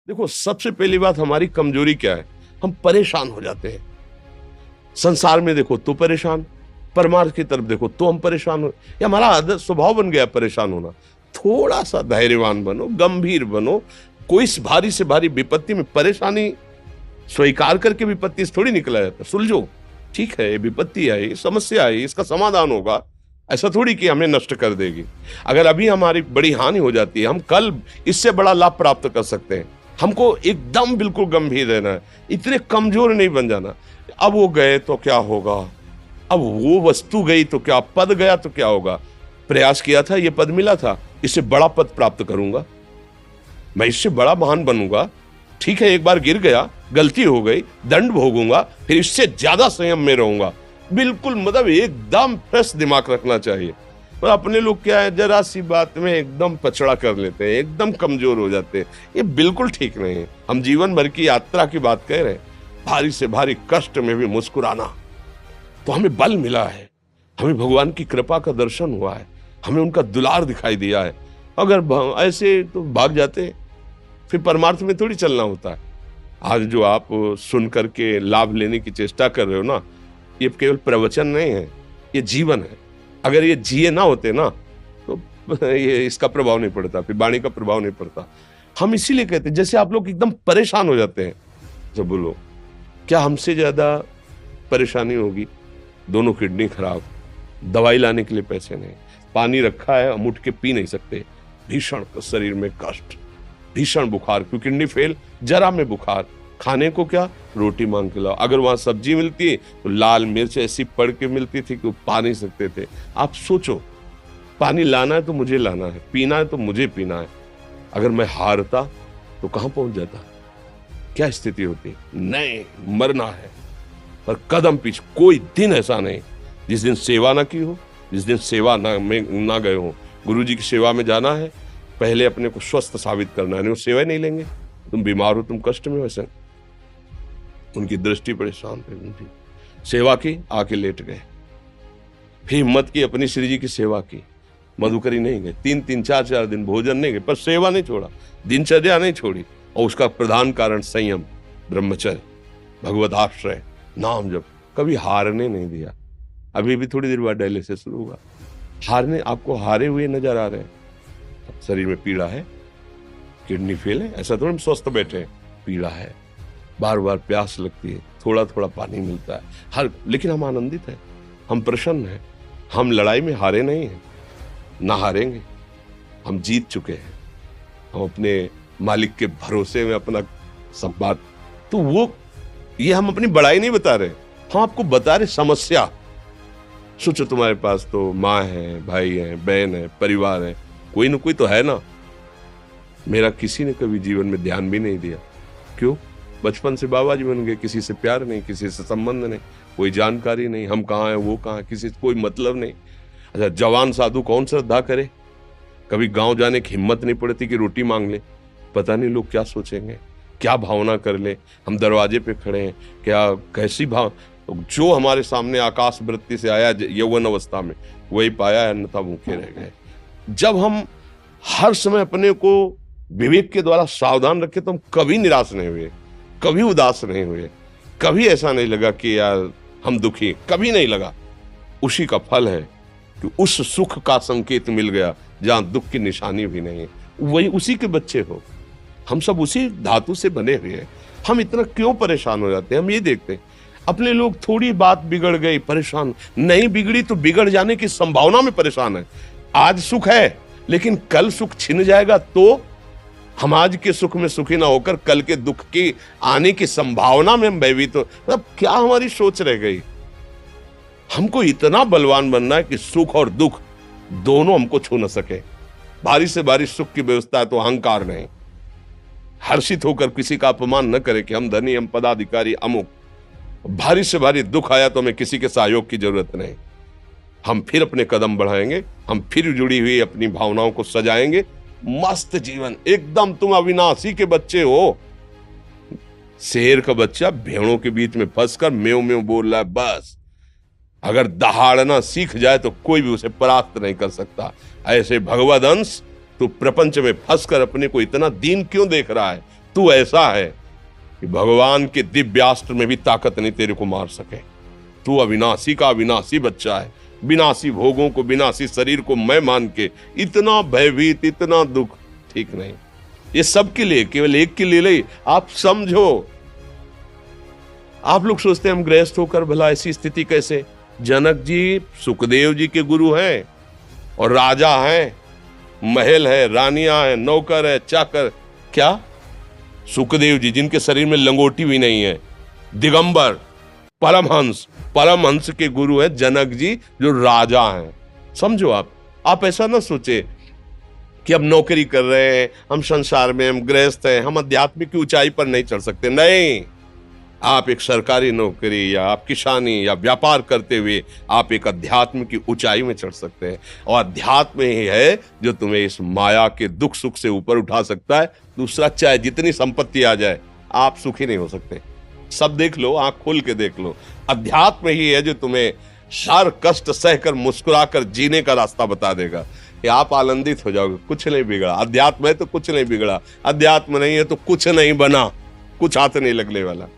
देखो, सबसे पहली बात हमारी कमजोरी क्या है? हम परेशान हो जाते हैं। संसार में देखो तो परेशान, परमार्थ की तरफ देखो तो हम परेशान हो। ये हमारा आदत स्वभाव बन गया परेशान होना। थोड़ा सा धैर्यवान बनो, गंभीर बनो। कोई इस भारी से भारी विपत्ति में परेशानी स्वीकार करके विपत्ति से थोड़ी निकला जाता। सुलझो, ठीक है, ये विपत्ति आई, समस्या आई, इसका समाधान होगा। ऐसा थोड़ी कि हमें नष्ट कर देगी। अगर अभी हमारी बड़ी हानि हो जाती है, हम कल इससे बड़ा लाभ प्राप्त कर सकते हैं। हमको एकदम बिल्कुल गंभीर रहना है, इतने कमजोर नहीं बन जाना। अब वो गए तो क्या होगा, अब वो वस्तु गई तो क्या, पद गया तो क्या होगा। प्रयास किया था, ये पद मिला था, इससे बड़ा पद प्राप्त करूंगा, मैं इससे बड़ा महान बनूंगा। ठीक है, एक बार गिर गया, गलती हो गई, दंड भोगूंगा, फिर इससे ज्यादा संयम में रहूंगा। बिल्कुल मतलब एकदम फ्रेश दिमाग रखना चाहिए। पर अपने लोग क्या है, जरा सी बात में एकदम पछड़ा कर लेते हैं, एकदम कमजोर हो जाते हैं। ये बिल्कुल ठीक नहीं है। हम जीवन भर की यात्रा की बात कह रहे हैं, भारी से भारी कष्ट में भी मुस्कुराना, तो हमें बल मिला है, हमें भगवान की कृपा का दर्शन हुआ है, हमें उनका दुलार दिखाई दिया है। अगर ऐसे तो भाग जाते, फिर परमार्थ में थोड़ी चलना होता है। आज जो आप सुन करके लाभ लेने की चेष्टा कर रहे हो ना, ये केवल प्रवचन नहीं है, ये जीवन है। अगर ये जिए ना होते ना, तो ये इसका प्रभाव नहीं पड़ता, फिर वाणी का प्रभाव नहीं पड़ता। हम इसीलिए कहते हैं, जैसे आप लोग एकदम परेशान हो जाते हैं जब बोलो, क्या हमसे ज्यादा परेशानी होगी? दोनों किडनी खराब, दवाई लाने के लिए पैसे नहीं, पानी रखा है हम उठ के पी नहीं सकते, भीषण शरीर में कष्ट, भीषण बुखार, क्योंकि किडनी फेल, जरा में बुखार, खाने को क्या, रोटी मांग के लाओ। अगर वहां सब्जी मिलती है तो लाल मिर्च ऐसी पड़ के मिलती थी कि वो पा नहीं सकते थे। आप सोचो, पानी लाना है तो मुझे लाना है, पीना है तो मुझे पीना है। अगर मैं हारता तो कहां पहुंच जाता, क्या स्थिति होती? नहीं, मरना है, पर कदम पीछे। कोई दिन ऐसा नहीं जिस दिन सेवा ना की हो, जिस दिन सेवा ना गए हो। गुरु जी की सेवा में जाना है, पहले अपने को स्वस्थ साबित करना है, नहीं वो सेवा नहीं लेंगे। तुम बीमार हो, तुम कष्ट में हो, ऐसे उनकी दृष्टि परेशान थे, उनकी सेवा की, आके लेट गए। फिर हिम्मत की, अपनी श्री जी की सेवा की, मधुकरी नहीं गए, 3-3 4-4 दिन भोजन नहीं गए, पर सेवा नहीं छोड़ा, दिनचर्या नहीं छोड़ी। और उसका प्रधान कारण संयम, ब्रह्मचर्य, भगवत आश्रय, नाम जप, कभी हारने नहीं दिया। अभी भी थोड़ी देर बाद डायलिसिस शुरू होगा, हारने, आपको हारे हुए नजर आ रहे हैं। शरीर में पीड़ा है, किडनी फेल है, ऐसा तो हम स्वस्थ बैठे हैं, पीड़ा है, बार बार प्यास लगती है, थोड़ा थोड़ा पानी मिलता है, लेकिन हम आनंदित हैं, हम प्रसन्न हैं। हम लड़ाई में हारे नहीं हैं, ना हारेंगे, हम जीत चुके हैं। हम अपने मालिक के भरोसे में अपना सब बात, तो वो ये हम अपनी बड़ाई नहीं बता रहे, हम आपको बता रहे समस्या। सोचो, तुम्हारे पास तो माँ है, भाई है, बहन है, परिवार है, कोई ना कोई तो है ना। मेरा किसी ने कभी जीवन में ध्यान भी नहीं दिया। क्यों? बचपन से बाबा जी बन गए, किसी से प्यार नहीं, किसी से संबंध नहीं, कोई जानकारी नहीं, हम कहाँ हैं, वो कहाँ है, किसी से कोई मतलब नहीं। अच्छा, जवान साधु कौन श्रद्धा करे? कभी गांव जाने की हिम्मत नहीं पड़ती कि रोटी मांग ले, पता नहीं लोग क्या सोचेंगे, क्या भावना कर ले। हम दरवाजे पे खड़े हैं, क्या कैसी भाव, जो हमारे सामने आकाश वृत्ति से आया यौवन अवस्था में, वही पाया, अन्यथा भूखे रह गए। जब हम हर समय अपने को विवेक के द्वारा सावधान रखे, तो हम कभी निराश नहीं हुए, कभी उदास नहीं हुए, कभी ऐसा नहीं लगा कि यार हम दुखी, कभी नहीं लगा। उसी का फल है कि उस सुख का संकेत मिल गया जहां दुख की निशानी भी नहीं है। वही उसी के बच्चे हो, हम सब उसी धातु से बने हुए हैं। हम इतना क्यों परेशान हो जाते हैं? हम ये देखते हैं, अपने लोग थोड़ी बात बिगड़ गई परेशान, नहीं बिगड़ी तो बिगड़ जाने की संभावना में परेशान है। आज सुख है, लेकिन कल सुख छिन जाएगा, तो हम आज के सुख में सुखी ना होकर कल के दुख की आने की संभावना में हम भयभीत हो। मतलब क्या हमारी सोच रह गई? हमको इतना बलवान बनना है कि सुख और दुख दोनों हमको छू न सके। भारी से भारी सुख की व्यवस्था है तो अहंकार नहीं, हर्षित होकर किसी का अपमान न करे कि हम धनी, हम पदाधिकारी, अमुक। भारी से भारी दुख आया तो हमें किसी के सहयोग की जरूरत नहीं, हम फिर अपने कदम बढ़ाएंगे, हम फिर जुड़ी हुई अपनी भावनाओं को सजाएंगे। मस्त जीवन, एकदम तुम अविनाशी के बच्चे हो। शेर का बच्चा भेड़ों के बीच में फंसकर म्यों म्यों बोल रहा है, बस अगर दहाड़ना सीख जाए तो कोई भी उसे परास्त नहीं कर सकता। ऐसे भगवद अंश, तू प्रपंच में फंसकर अपने को इतना दीन क्यों देख रहा है? तू ऐसा है कि भगवान के दिव्यास्त्र में भी ताकत नहीं तेरे को मार सके। तू अविनाशी का अविनाशी बच्चा है। विनाशी भोगों को, विनाशी शरीर को मैं मान के इतना भयभीत, इतना दुख ठीक नहीं। ये सबके लिए, केवल एक के लिए नहीं। आप समझो, आप लोग सोचते हैं हम गृहस्थ होकर भला ऐसी स्थिति कैसे। जनक जी सुखदेव जी के गुरु हैं और राजा हैं, महल है, रानियां हैं, नौकर है, चाकर। क्या सुखदेव जी जिनके शरीर में लंगोटी भी नहीं है, दिगंबर, परमहंस के गुरु हैं जनक जी जो राजा हैं। समझो, आप ऐसा ना सोचे कि हम नौकरी कर रहे हैं, हम संसार में, हम गृहस्थ हैं, हम आध्यात्मिक की ऊंचाई पर नहीं चढ़ सकते। नहीं, आप एक सरकारी नौकरी या आप किसानी या व्यापार करते हुए आप एक अध्यात्म की ऊंचाई में चढ़ सकते हैं। और अध्यात्म ही है जो तुम्हें इस माया के दुख सुख से ऊपर उठा सकता है। दूसरा, चाहे जितनी संपत्ति आ जाए, आप सुखी नहीं हो सकते। सब देख लो, आंख खोल के देख लो। अध्यात्म ही है जो तुम्हें हर कष्ट सहकर मुस्कुराकर जीने का रास्ता बता देगा कि आप आनंदित हो जाओगे। कुछ नहीं बिगड़ा। अध्यात्म है तो कुछ नहीं बिगड़ा, अध्यात्म नहीं है तो कुछ नहीं बना, कुछ हाथ नहीं लगने वाला।